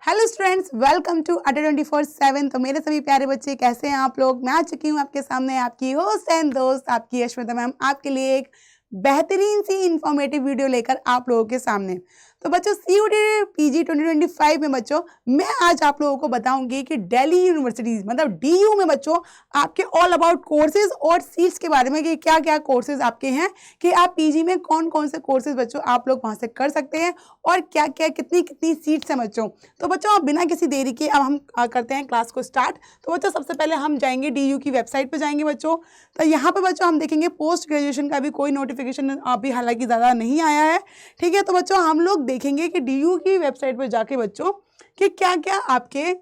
Hello students, welcome to अड्डा 24/7। तो मेरे सभी प्यारे बच्चे कैसे हैं आप लोग। मैं आ चुकी हूँ आपके सामने, आपकी होस्ट एंड दोस्त आपकी यशमिता मैम, आपके लिए एक बेहतरीन सी इंफॉर्मेटिव वीडियो लेकर आप लोगों के सामने। तो बच्चों CUET PG 2025 में बच्चों मैं आज आप लोगों को बताऊंगी कि दिल्ली यूनिवर्सिटीज मतलब DU में बच्चों आपके ऑल अबाउट कोर्सेज और सीट्स के बारे में कि क्या क्या कोर्सेज आपके हैं, कि आप PG में कौन कौन से कोर्सेज बच्चों आप लोग वहां से कर सकते हैं और क्या क्या कितनी कितनी सीट्स हैं बच्चों। तो बच्चों आप बिना किसी देरी के अब हम करते हैं क्लास को स्टार्ट। तो बच्चों सबसे पहले हम जाएंगे DU की वेबसाइट पर जाएंगे बच्चों। तो यहाँ पे बच्चों हम देखेंगे पोस्ट ग्रेजुएशन का भी कोई नोटिफिकेशन अभी हालांकि ज़्यादा नहीं आया है, ठीक है। तो बच्चों हम लोग देखेंगे कि DU की वेबसाइट पर जाके बच्चों कि क्या क्या आपके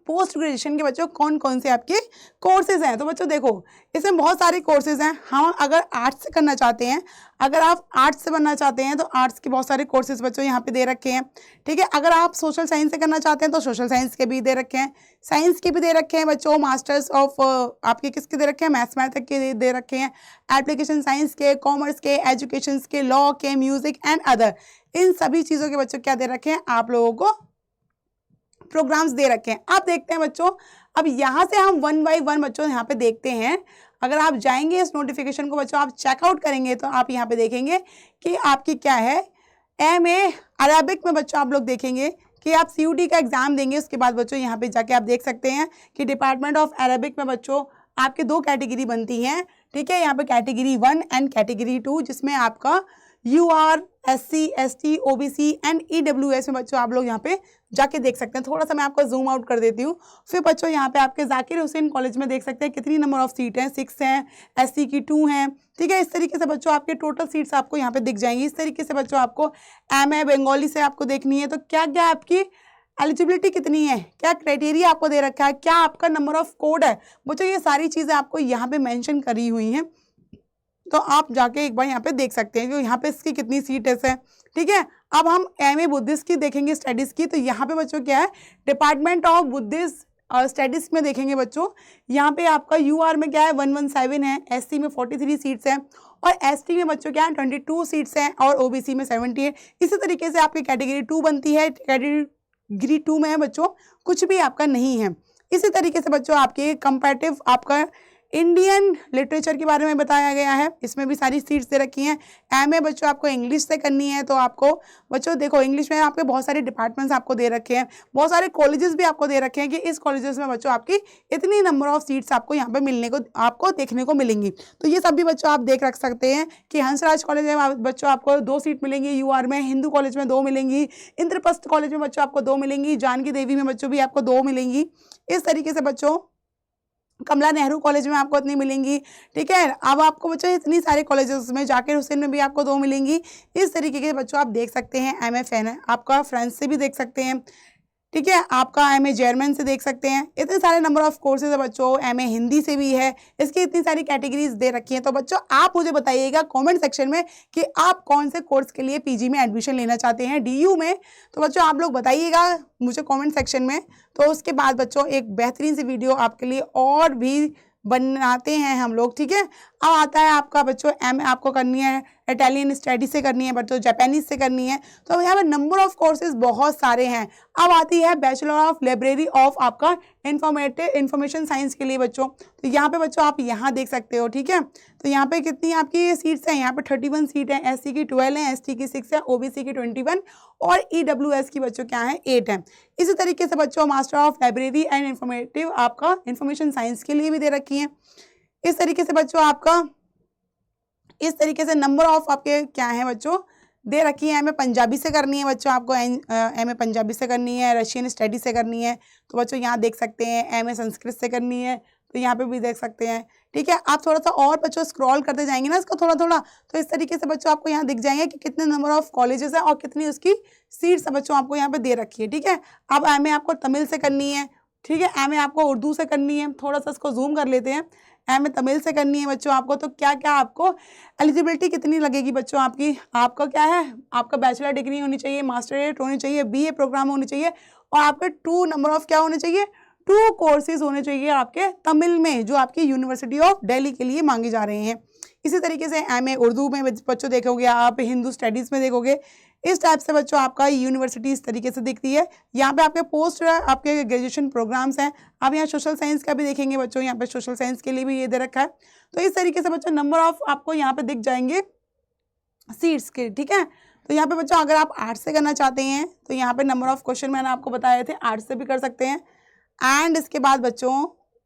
पोस्ट ग्रेजुएशन के बच्चों कौन कौन से आपके कोर्सेज हैं। तो बच्चों देखो इसमें बहुत सारे कोर्सेज हैं। हम अगर आर्ट्स से करना चाहते हैं, अगर आप आर्ट्स से बनना चाहते हैं तो आर्ट्स के बहुत सारे कोर्सेज बच्चों यहाँ पे दे रखे हैं, ठीक है। अगर आप सोशल साइंस से करना चाहते हैं तो सोशल साइंस के भी दे रखे हैं, साइंस के भी दे रखे हैं बच्चों। मास्टर्स ऑफ आपके किसके दे रखे हैं, मैथमेटिक्स के दे रखे हैं, एप्लीकेशन साइंस के, कॉमर्स के, एजुकेशन के, लॉ के, म्यूजिक एंड अदर, इन सभी चीज़ों के बच्चों क्या दे रखे हैं आप लोगों को प्रोग्राम्स दे रखे हैं। आप देखते हैं बच्चों, अब यहाँ से हम 1 बाय 1 बच्चों यहाँ पे देखते हैं। अगर आप जाएंगे इस नोटिफिकेशन को बच्चों आप चेकआउट करेंगे तो आप यहाँ पे देखेंगे कि आपकी क्या है, MA अरेबिक में बच्चों आप लोग देखेंगे कि आप CUET का एग्जाम देंगे। उसके बाद बच्चों यहाँ पे जाके आप देख सकते हैं कि डिपार्टमेंट ऑफ अरेबिक में बच्चों आपके 2 कैटेगरी बनती हैं, ठीक है। यहाँ पे कैटेगरी 1 एंड कैटेगरी 2, जिसमें आपका UR, SC, ST, OBC and EWS में बच्चों आप लोग यहाँ पे जाके देख सकते हैं। थोड़ा सा मैं आपको जूम आउट कर देती हूँ। फिर बच्चों यहाँ पे आपके जाकिर हुसैन कॉलेज में देख सकते हैं कितनी नंबर ऑफ सीट हैं, 6 हैं, SC की 2 हैं, ठीक है। इस तरीके से बच्चों आपके टोटल सीट्स आपको यहाँ पे दिख जाएंगी। इस तरीके से बच्चों आपको MA बंगाली से आपको देखनी है तो क्या क्या आपकी एलिजिबिलिटी कितनी है, क्या क्राइटेरिया आपको दे रखा है, क्या आपका नंबर ऑफ कोड है बच्चों, ये सारी चीज़ें आपको यहाँ पे मेंशन करी हुई हैं। तो आप जाके एक बार यहाँ पे देख सकते हैं कि यहाँ पे इसकी कितनी सीट्स है, ठीक है। अब हम MA बुद्धिस्ट की देखेंगे स्टडीज़ की। तो यहाँ पे बच्चों क्या है, डिपार्टमेंट ऑफ बुद्धिस्ट स्टडीज़ में देखेंगे बच्चों, यहाँ पे आपका UR में क्या है 117 है, SC में 43 सीट्स हैं और ST में बच्चों क्या है 22 सीट्स हैं और OBC में 70 है। इसी तरीके से आपकी कैटेगरी 2 बनती है। कैटेगरी 2 में है बच्चों कुछ भी आपका नहीं है। इसी तरीके से बच्चों आपके कंपैरेटिव आपका इंडियन लिटरेचर के बारे में बताया गया है, इसमें भी सारी सीट्स दे रखी हैं। MA बच्चों आपको इंग्लिश से करनी है तो आपको बच्चों देखो इंग्लिश में आपके बहुत सारे डिपार्टमेंट्स आपको दे रखे हैं, बहुत सारे कॉलेजेस भी आपको दे रखे हैं कि इस कॉलेजेस में बच्चों आपकी इतनी नंबर ऑफ सीट्स आपको यहाँ पे मिलने को आपको देखने को मिलेंगी। तो ये सब भी बच्चों आप देख रख सकते हैं कि हंसराज कॉलेज में बच्चों आपको 2 सीट मिलेंगी, UR में, हिंदू कॉलेज में 2 मिलेंगी, इंद्रप्रस्थ कॉलेज में बच्चों आपको 2 मिलेंगी, जानकी देवी में बच्चों भी आपको 2 मिलेंगी। इस तरीके से बच्चों कमला नेहरू कॉलेज में आपको इतनी मिलेंगी, ठीक है। अब आपको बच्चों इतनी सारे कॉलेजेस में, जाकिर हुसैन में भी आपको 2 मिलेंगी। इस तरीके के बच्चों आप देख सकते हैं। MA फैन है आपका फ्रेंच से भी देख सकते हैं, ठीक है। आपका MA जर्मन से देख सकते हैं। इतने सारे नंबर ऑफ कोर्सेज है बच्चों। MA हिंदी से भी है, इसकी इतनी सारी कैटेगरीज दे रखी हैं। तो बच्चों आप मुझे बताइएगा कमेंट सेक्शन में कि आप कौन से कोर्स के लिए PG में एडमिशन लेना चाहते हैं DU में। तो बच्चों आप लोग बताइएगा मुझे कमेंट सेक्शन में। तो उसके बाद बच्चों एक बेहतरीन सी वीडियो आपके लिए और भी बनाते हैं हम लोग, ठीक है। अब आता है आपका बच्चों MA आपको करनी है इटालियन स्टडी से करनी है बच्चों, जापानीज से करनी है। तो यहाँ पे नंबर ऑफ कोर्सेज बहुत सारे हैं। अब आती है बैचलर ऑफ लाइब्रेरी ऑफ आपका इंफॉर्मेशन साइंस के लिए बच्चों। तो यहाँ पे बच्चों आप यहाँ देख सकते हो, ठीक है। तो यहाँ पे कितनी आपकी सीट्स हैं, यहाँ पे 31 सीट है, SC की 12 है, ST की 6 है, OBC की 21 और EWS की बच्चों क्या है 8 है। इसी तरीके से बच्चों master of library and informative आपका इंफॉर्मेशन साइंस के लिए भी दे रखी है। इस तरीके से बच्चों आपका इस तरीके से नंबर ऑफ आपके क्या है बच्चों दे रखी है। MA पंजाबी से करनी है बच्चों आपको, MA पंजाबी से करनी है, रशियन स्टडी से करनी है तो बच्चों यहाँ देख सकते हैं। MA संस्कृत से करनी है तो यहाँ पे भी देख सकते हैं, ठीक है। आप थोड़ा सा और बच्चों स्क्रॉल करते जाएंगे ना इसको थोड़ा थोड़ा, तो इस तरीके से बच्चों आपको यहाँ दिख जाएंगे कि कितने नंबर ऑफ कॉलेजेस हैं और कितनी उसकी सीट्स बच्चों आपको यहाँ पे दे रखी है, ठीक है। अब MA आपको तमिल से करनी है, ठीक है। MA आपको उर्दू से करनी है, थोड़ा सा इसको जूम कर लेते हैं। MA तमिल से करनी है बच्चों आपको, तो क्या क्या आपको एलिजिबिलिटी कितनी लगेगी बच्चों आपकी, आपका क्या है, आपका बैचलर डिग्री होनी चाहिए, मास्टरेट होनी चाहिए, BA प्रोग्राम होनी चाहिए और आपके 2 नंबर ऑफ क्या होने चाहिए, 2 कोर्सेज होने चाहिए आपके तमिल में जो आपकी यूनिवर्सिटी ऑफ दिल्ली के लिए मांगे जा रहे हैं। इसी तरीके से MA उर्दू में बच्चों देखोगे आप, हिंदू स्टडीज़ में देखोगे इस टाइप से बच्चों आपका यूनिवर्सिटी इस तरीके से दिखती है। यहाँ पे आपके पोस्ट आपके ग्रेजुएशन प्रोग्राम्स हैं। अब यहाँ सोशल साइंस का भी देखेंगे बच्चों, यहाँ पे सोशल साइंस के लिए भी ये दे रखा है। तो इस तरीके से बच्चों नंबर ऑफ आपको यहाँ पे दिख जाएंगे सीट्स के, ठीक है। तो यहाँ पे बच्चों अगर आप आर्ट्स से करना चाहते हैं तो यहाँ पे नंबर ऑफ क्वेश्चन मैंने आपको बताए थे, आर्ट्स से भी कर सकते हैं। एंड इसके बाद बच्चों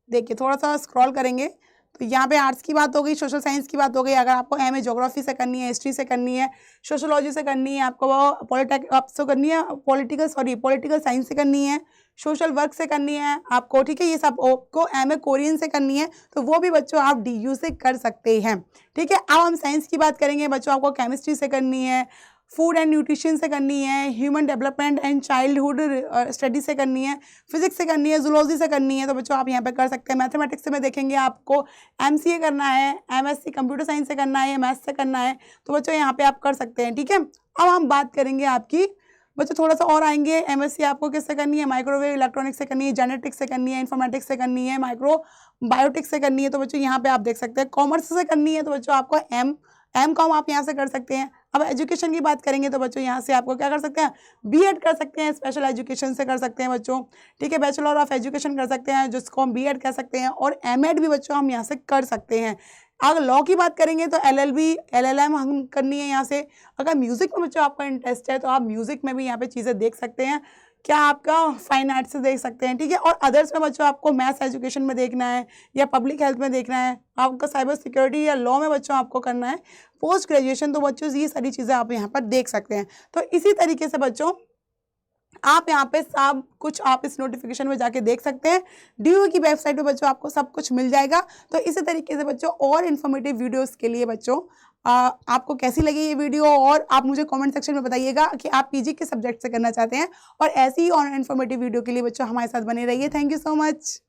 देखिए थोड़ा सा स्क्रॉल करेंगे तो यहाँ पे आर्ट्स की बात हो गई, सोशल साइंस की बात हो गई। अगर आपको एमए ज्योग्राफी से करनी है, हिस्ट्री से करनी है, सोशोलॉजी से करनी है, आपको आपसे करनी है पॉलिटिकल साइंस से करनी है, सोशल वर्क से करनी है आपको, ठीक है, ये सब आपको एमए कोरियन से करनी है तो वो भी बच्चों आप डीयू से कर सकते हैं, ठीक है। अब हम साइंस की बात करेंगे बच्चों, आपको केमिस्ट्री से करनी है, फूड एंड न्यूट्रिशन से करनी है, human development and childhood study से करनी है, फिजिक्स से करनी है, जूलॉजी से करनी है तो बच्चों आप यहाँ पे कर सकते हैं। मैथमेटिक्स में देखेंगे आपको एमसीए करना है, एमएससी कंप्यूटर साइंस से करना है या मैथ्स से करना है तो बच्चों यहाँ पे आप कर सकते हैं, ठीक है। अब हम बात करेंगे आपकी बच्चों थोड़ा सा और आएंगे, एमएससी आपको किससे करनी है, माइक्रोवेव इलेक्ट्रॉनिक्स से करनी है, जेनेटिक्स से करनी है, इन्फॉर्मेटिक्स से करनी है, माइक्रो बायोटिक्स से करनी है तो बच्चों यहाँ पे आप देख सकते हैं। कॉमर्स से करनी है तो बच्चों आपको एम.कॉम आप यहाँ से कर सकते हैं। अब एजुकेशन की बात करेंगे तो बच्चों यहाँ से आपको क्या कर सकते हैं, बीएड कर सकते हैं, स्पेशल एजुकेशन से कर सकते हैं बच्चों, ठीक है, बैचलर ऑफ एजुकेशन कर सकते हैं जिसको हम बीएड कह सकते हैं, और एमएड भी बच्चों हम यहाँ से कर सकते हैं। अगर लॉ की बात करेंगे तो एलएलबी एलएलएम हम करनी है यहाँ से। अगर म्यूजिक में बच्चों आपका इंटरेस्ट है तो आप म्यूजिक में भी यहाँ पे चीज़ें देख सकते हैं, क्या आपका फाइन आर्ट्स से देख सकते हैं, ठीक है। और अदर्स में बच्चों आपको मैथ्स एजुकेशन में देखना है या पब्लिक हेल्थ में देखना है, आपका साइबर सिक्योरिटी या लॉ में बच्चों आपको करना है पोस्ट ग्रेजुएशन तो बच्चों ये सारी चीज़ें आप यहाँ पर देख सकते हैं। तो इसी तरीके से बच्चों आप यहाँ पे सब कुछ आप इस नोटिफिकेशन में जाके देख सकते हैं। डीयू की वेबसाइट पे बच्चों आपको सब कुछ मिल जाएगा। तो इसी तरीके से बच्चों और इन्फॉर्मेटिव वीडियोस के लिए बच्चों आपको कैसी लगी ये वीडियो, और आप मुझे कमेंट सेक्शन में बताइएगा कि आप पीजी के सब्जेक्ट से करना चाहते हैं, और ऐसी ही और इन्फॉर्मेटिव वीडियो के लिए बच्चों हमारे साथ बने रहिए। Thank you so much.